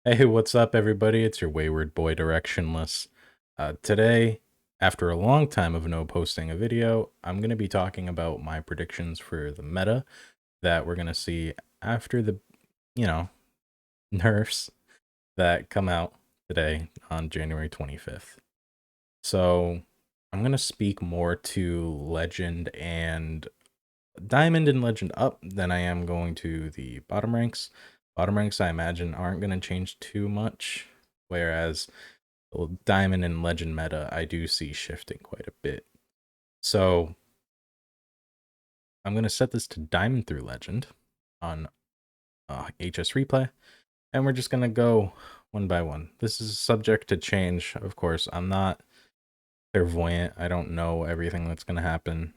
Hey, what's up, everybody? It's your wayward boy, Directionless. Today, after a long time of no posting a video, I'm going to be talking about my predictions for the meta that we're going to see after the, you know, nerfs that come out today on January 25th. So, I'm going to speak more to Legend and Diamond and Legend up than I am going to the bottom ranks. Bottom ranks, I imagine, aren't going to change too much, whereas Diamond and Legend meta, I do see shifting quite a bit. So I'm going to set this to Diamond through Legend on HS Replay, and we're just going to go one by one. This is subject to change, of course. I'm not clairvoyant. I don't know everything that's going to happen.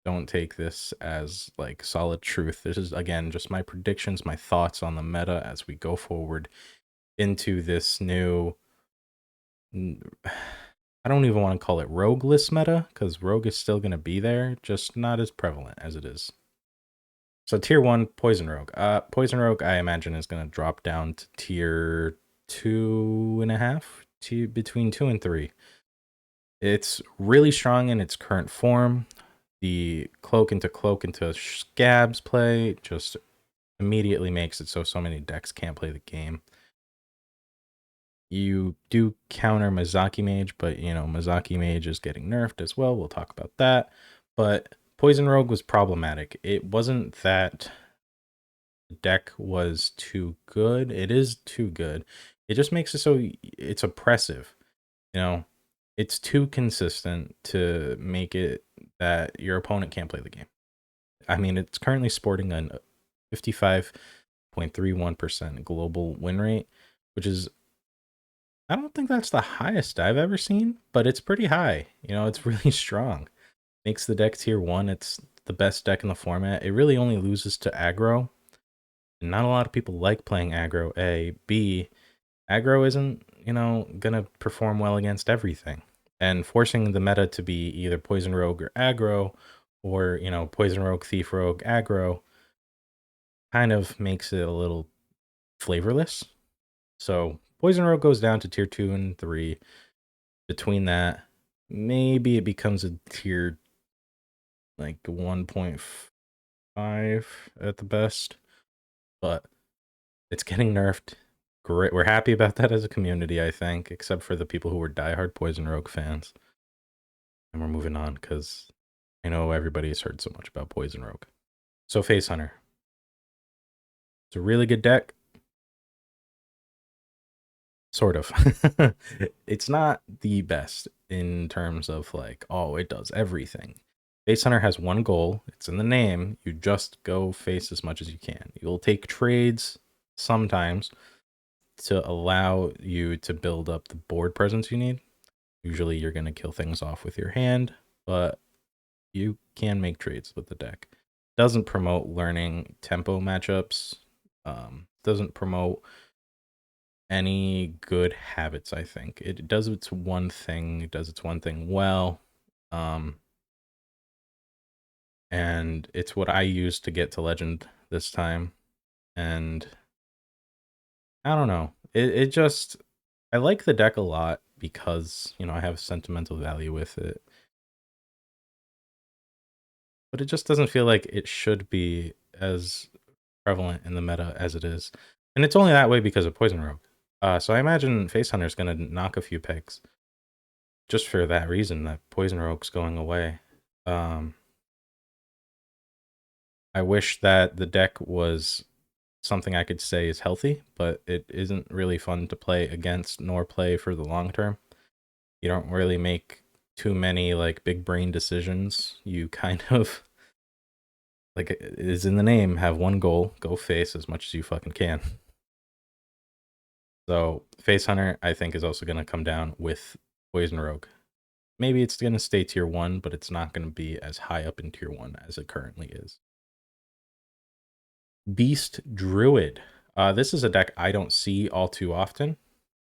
Don't take this as like solid truth. This is, again, just my predictions, my thoughts on the meta as we go forward into this new, I don't even want to call it rogueless meta, because rogue is still going to be there, just not as prevalent as it is. So tier 1, Poison Rogue. Poison Rogue, I imagine, is going to drop down to tier 2.5, between 2 and 3. It's really strong in its current form. The cloak into scabs play just immediately makes it so many decks can't play the game. You do counter Mizaki Mage, but Mizaki Mage is getting nerfed as well. We'll talk about that. But Poison Rogue was problematic. It wasn't that the deck was too good. It is too good. It just makes it so it's oppressive. It's too consistent to make it that your opponent can't play the game. I mean, it's currently sporting a 55.31% global win rate, which is, I don't think that's the highest I've ever seen, but it's pretty high. It's really strong. Makes the deck tier 1. It's the best deck in the format. It really only loses to aggro. And not a lot of people like playing aggro. A. B. Aggro isn't, gonna perform well against everything. And forcing the meta to be either Poison Rogue or aggro, or, Poison Rogue, Thief Rogue, aggro, kind of makes it a little flavorless. So Poison Rogue goes down to tier 2 and 3. Between that, maybe it becomes a tier like 1.5 at the best, but it's getting nerfed. Great. We're happy about that as a community, I think, except for the people who were diehard Poison Rogue fans. And we're moving on because I know everybody's heard so much about Poison Rogue. So Face Hunter. It's a really good deck. Sort of. It's not the best in terms of like, oh, it does everything. Face Hunter has one goal. It's in the name. You just go face as much as you can. You'll take trades sometimes to allow you to build up the board presence you need. Usually you're going to kill things off with your hand, but you can make trades with the deck. Doesn't promote learning tempo matchups. Doesn't promote any good habits. I think it does its one thing. It does its one thing well, and it's what I used to get to Legend this time. And I don't know. It just, I like the deck a lot because I have sentimental value with it, but it just doesn't feel like it should be as prevalent in the meta as it is. And it's only that way because of Poison Rogue. So I imagine Face Hunter is going to knock a few pegs just for that reason, that Poison Rogue's going away. I wish that the deck was something I could say is healthy, but it isn't really fun to play against nor play for the long term. You don't really make too many like big brain decisions. You kind of, like it is in the name, have one goal: go face as much as you fucking can. So Face Hunter, I think, is also going to come down with Poison Rogue. Maybe it's going to stay tier 1, but it's not going to be as high up in tier 1 as it currently is. Beast Druid. This is a deck I don't see all too often,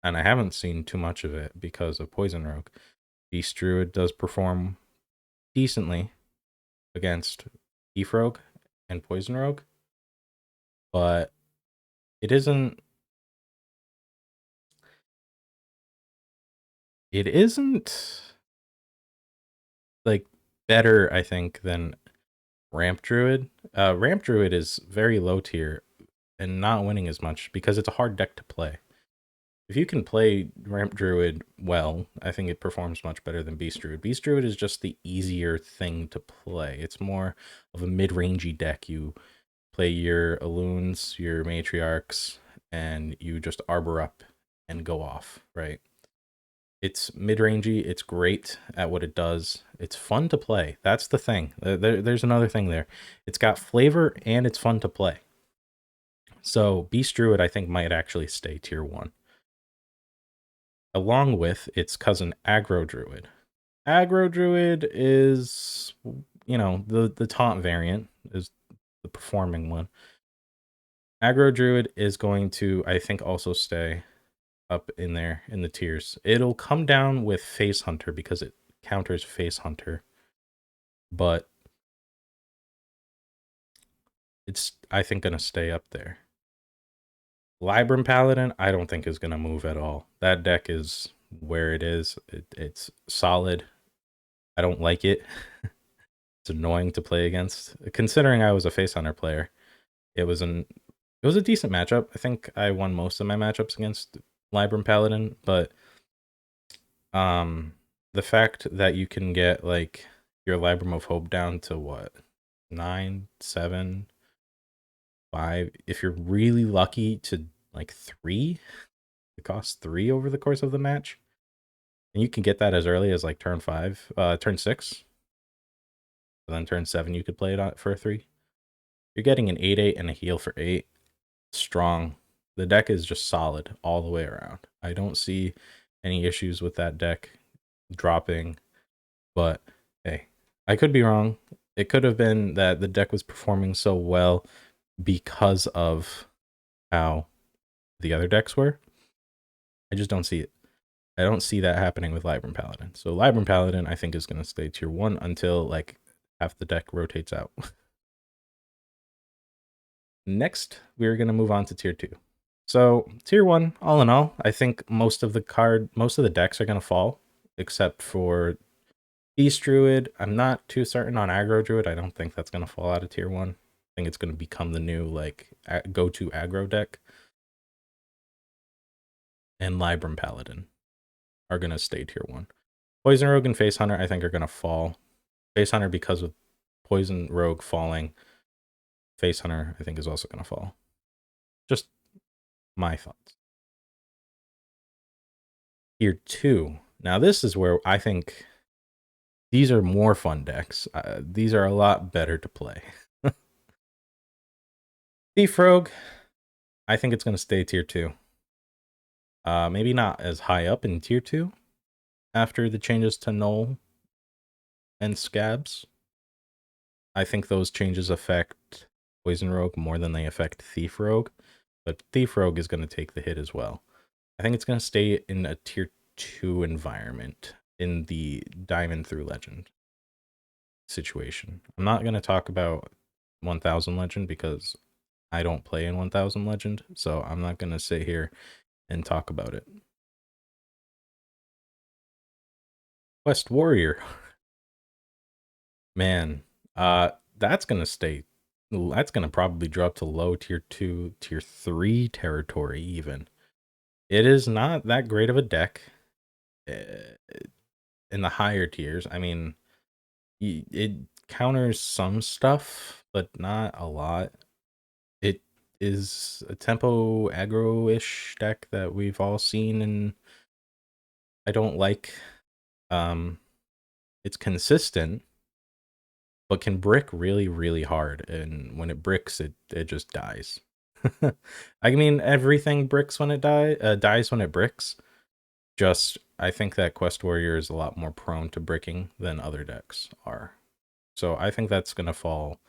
and I haven't seen too much of it because of Poison Rogue. Beast Druid does perform decently against Thief Rogue and Poison Rogue, but it isn't It isn't like better, I think, than Ramp Druid. Ramp Druid is very low tier and not winning as much because it's a hard deck to play. If you can play Ramp Druid well, I think it performs much better than Beast Druid. Beast Druid is just the easier thing to play. It's more of a mid-rangey deck. You play your Alloons, your Matriarchs, and you just Arbor up and go off, right? It's mid-rangey. It's great at what it does. It's fun to play. That's the thing. There's another thing there. It's got flavor and it's fun to play. So Beast Druid, I think, might actually stay tier 1. Along with its cousin Aggro Druid. Aggro Druid is, the taunt variant is the performing one. Aggro Druid is going to, I think, also stay up in there in the tiers. It'll come down with Face Hunter because it counters Face Hunter, but it's, I think, going to stay up there. Libram Paladin, I don't think is going to move at all. That deck is where it is. It's solid. I don't like it. It's annoying to play against. Considering I was a Face Hunter player, it was a decent matchup. I think I won most of my matchups against Libram Paladin, but the fact that you can get like your Libram of Hope down to what, 9, 7, 5, if you're really lucky to like 3, it costs 3 over the course of the match, and you can get that as early as like turn 6, and then turn 7 you could play it on for a 3. You're getting an 8/8 and a heal for 8. Strong. The deck is just solid all the way around. I don't see any issues with that deck dropping, but hey, I could be wrong. It could have been that the deck was performing so well because of how the other decks were. I just don't see it. I don't see that happening with Libram Paladin. So Libram Paladin, I think, is going to stay tier 1 until like half the deck rotates out. Next, we're going to move on to tier 2. So tier 1, all in all, I think most of the decks are going to fall, except for Beast Druid. I'm not too certain on Aggro Druid. I don't think that's going to fall out of tier 1. I think it's going to become the new like go-to aggro deck. And Libram Paladin are going to stay tier 1. Poison Rogue and Face Hunter, I think, are going to fall. Face Hunter, because of Poison Rogue falling, Face Hunter, I think, is also going to fall. Just my thoughts. Tier 2. Now, this is where I think these are more fun decks. These are a lot better to play. Thief Rogue, I think it's going to stay tier 2. Maybe not as high up in tier 2 after the changes to Null and Scabs. I think those changes affect Poison Rogue more than they affect Thief Rogue, but Thief Rogue is going to take the hit as well. I think it's going to stay in a tier 2 environment in the Diamond through Legend situation. I'm not going to talk about 1000 Legend because I don't play in 1000 Legend, so I'm not going to sit here and talk about it. Quest Warrior. Man, that's going to stay. That's going to probably drop to low tier 2, tier 3 territory even. It is not that great of a deck in the higher tiers. I mean, it counters some stuff, but not a lot. It is a tempo aggro-ish deck that we've all seen, and I don't like. It's consistent, but can brick really, really hard, and when it bricks, it just dies. I mean, everything bricks when it dies when it bricks. Just, I think that Quest Warrior is a lot more prone to bricking than other decks are. So I think that's going to fall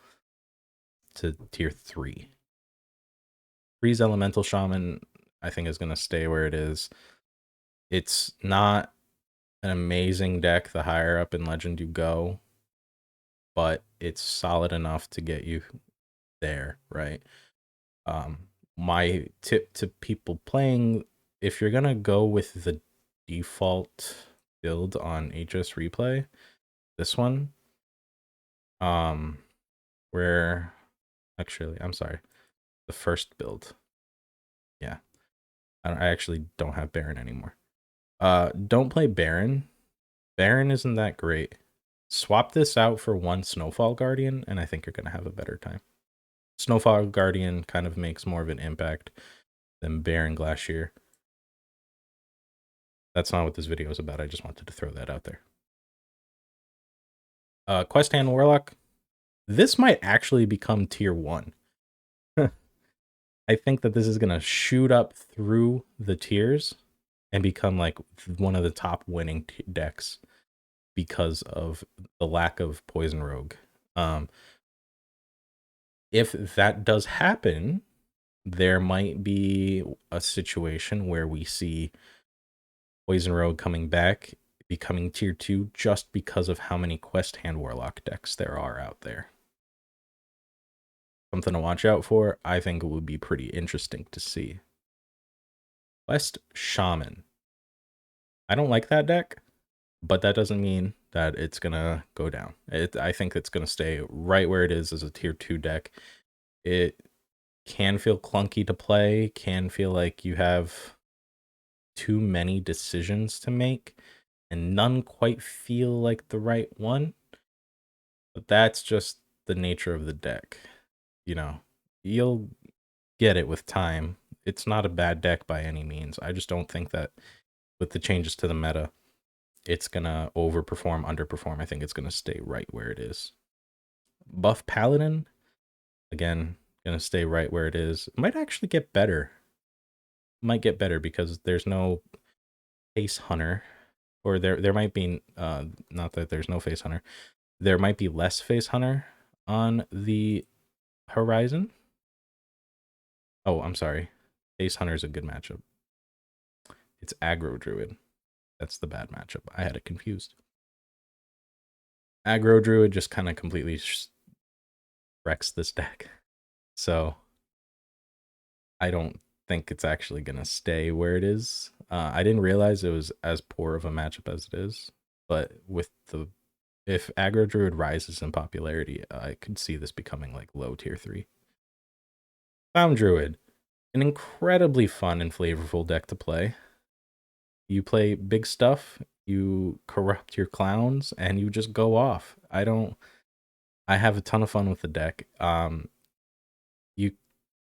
to tier 3. Freeze Elemental Shaman, I think, is going to stay where it is. It's not an amazing deck the higher up in Legend you go, but it's solid enough to get you there, right? My tip to people playing, if you're going to go with the default build on HS Replay. This one, where actually, I'm sorry, the first build. Yeah, I actually don't have Baron anymore. Don't play Baron. Baron isn't that great. Swap this out for one Snowfall Guardian, and I think you're gonna have a better time. Snowfall Guardian kind of makes more of an impact than Baron Glacier. That's not what this video is about. I just wanted to throw that out there. Quest Hand Warlock. This might actually become tier 1. I think that this is going to shoot up through the tiers and become like one of the top winning decks because of the lack of Poison Rogue. If that does happen, there might be a situation where we see Poison Rogue coming back, becoming tier 2 just because of how many Quest Hand Warlock decks there are out there. Something to watch out for. I think it would be pretty interesting to see. Quest Shaman. I don't like that deck, but that doesn't mean that it's gonna go down. I think it's gonna stay right where it is as a tier 2 deck. It can feel clunky to play, can feel like you have too many decisions to make, and none quite feel like the right one. But that's just the nature of the deck. You know, you'll get it with time. It's not a bad deck by any means. I just don't think that with the changes to the meta, it's gonna overperform, underperform. I think it's gonna stay right where it is. Buff Paladin, again, gonna stay right where it is. Might actually get better. Might get better because there's no Face Hunter, or there might be not that there's no Face Hunter. There might be less Face Hunter on the horizon. Oh, I'm sorry. Face Hunter is a good matchup. It's Aggro Druid. That's the bad matchup. I had it confused. Aggro Druid just kind of completely wrecks this deck. So I don't think it's actually going to stay where it is. I didn't realize it was as poor of a matchup as it is. But if Aggro Druid rises in popularity, I could see this becoming like low tier 3. Clown Druid. An incredibly fun and flavorful deck to play. You play big stuff, you corrupt your clowns, and you just go off. I have a ton of fun with the deck. You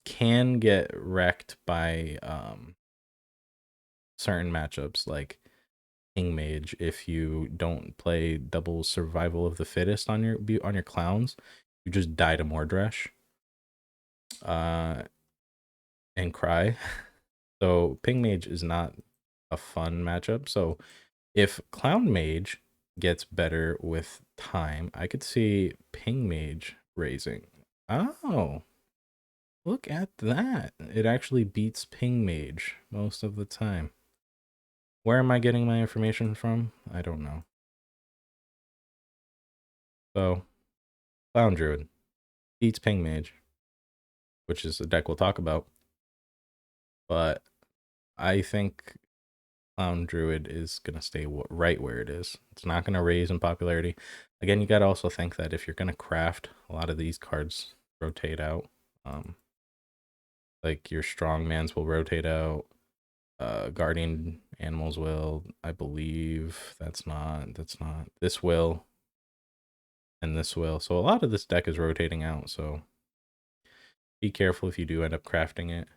can get wrecked by certain matchups like King Mage if you don't play double survival of the fittest on your clowns. You just die to Mordresh. And cry. So Ping Mage is not a fun matchup. So if Clown Mage gets better with time, I could see Ping Mage raising. Oh, look at that. It actually beats Ping Mage most of the time. Where am I getting my information from? I don't know. So, Clown Druid beats Ping Mage, which is a deck we'll talk about. But I think Clown Druid is going to stay right where it is. It's not going to raise in popularity. Again, you got to also think that if you're going to craft, a lot of these cards rotate out. Like your strongmans will rotate out. Guardian animals will, I believe. That's not. This will. And this will. So a lot of this deck is rotating out. So be careful if you do end up crafting it.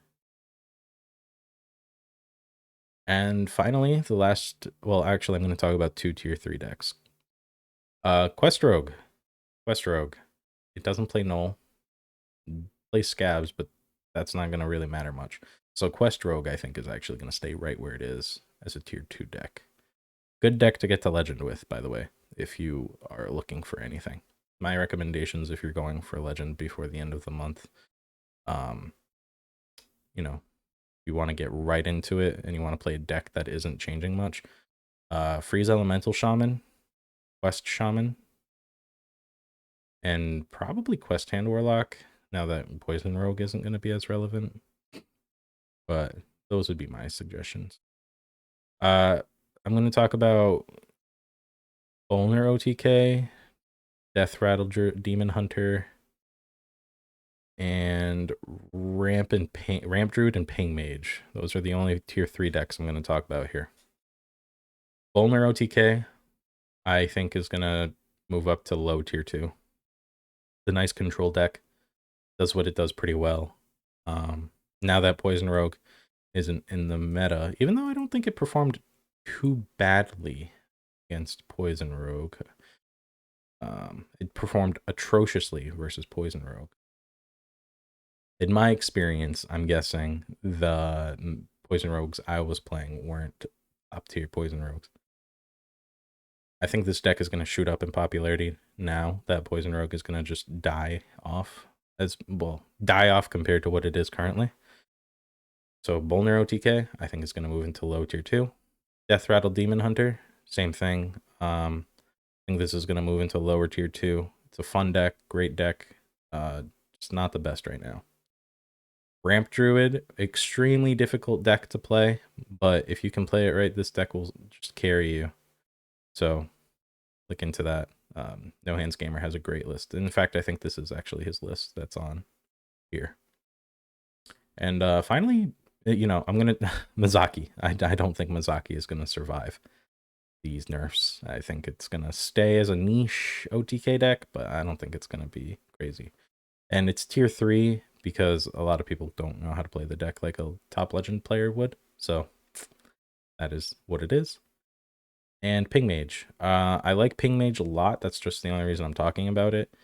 And finally, the last, well, actually, I'm going to talk about 2 tier 3 decks. Quest Rogue. Quest Rogue. It doesn't play Null. Plays Scabs, but that's not going to really matter much. So Quest Rogue, I think, is actually going to stay right where it is as a tier 2 deck. Good deck to get to Legend with, by the way, if you are looking for anything. My recommendations, if you're going for Legend before the end of the month, you know, you want to get right into it and you want to play a deck that isn't changing much. Freeze Elemental Shaman, Quest Shaman, and probably Quest Hand Warlock, now that Poison Rogue isn't going to be as relevant. But those would be my suggestions. I'm going to talk about Owner OTK, Death Rattle Demon Hunter, and Ramp Druid and Ping Mage. Those are the only tier 3 decks I'm going to talk about here. Owner OTK, I think, is going to move up to low tier 2. The nice control deck does what it does pretty well. Now that Poison Rogue isn't in the meta, even though I don't think it performed too badly against Poison Rogue. It performed atrociously versus Poison Rogue. In my experience, I'm guessing the Poison Rogues I was playing weren't up tier Poison Rogues. I think this deck is going to shoot up in popularity now that Poison Rogue is going to just die off compared to what it is currently. So Bolner OTK, I think is going to move into low tier 2. Death Rattle Demon Hunter, same thing. I think this is going to move into lower tier 2. It's a fun deck, great deck. Just not the best right now. Ramp Druid, extremely difficult deck to play, but if you can play it right, this deck will just carry you. So look into that. No Hands Gamer has a great list. In fact, I think this is actually his list that's on here. And finally, I'm going to Mizaki. I don't think Mizaki is going to survive these nerfs. I think it's going to stay as a niche OTK deck, but I don't think it's going to be crazy. And it's tier 3 because a lot of people don't know how to play the deck like a top legend player would. So that is what it is. And Ping Mage. I like Ping Mage a lot. That's just the only reason I'm talking about it.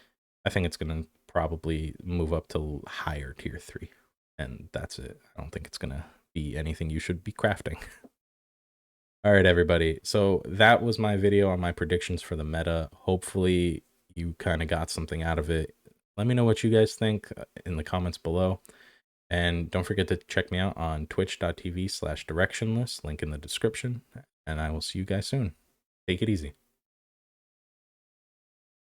I think it's going to probably move up to higher tier 3. And that's it. I don't think it's going to be anything you should be crafting. All right, everybody. So that was my video on my predictions for the meta. Hopefully you kind of got something out of it. Let me know what you guys think in the comments below. And don't forget to check me out on twitch.tv/directionless, link in the description. And I will see you guys soon. Take it easy.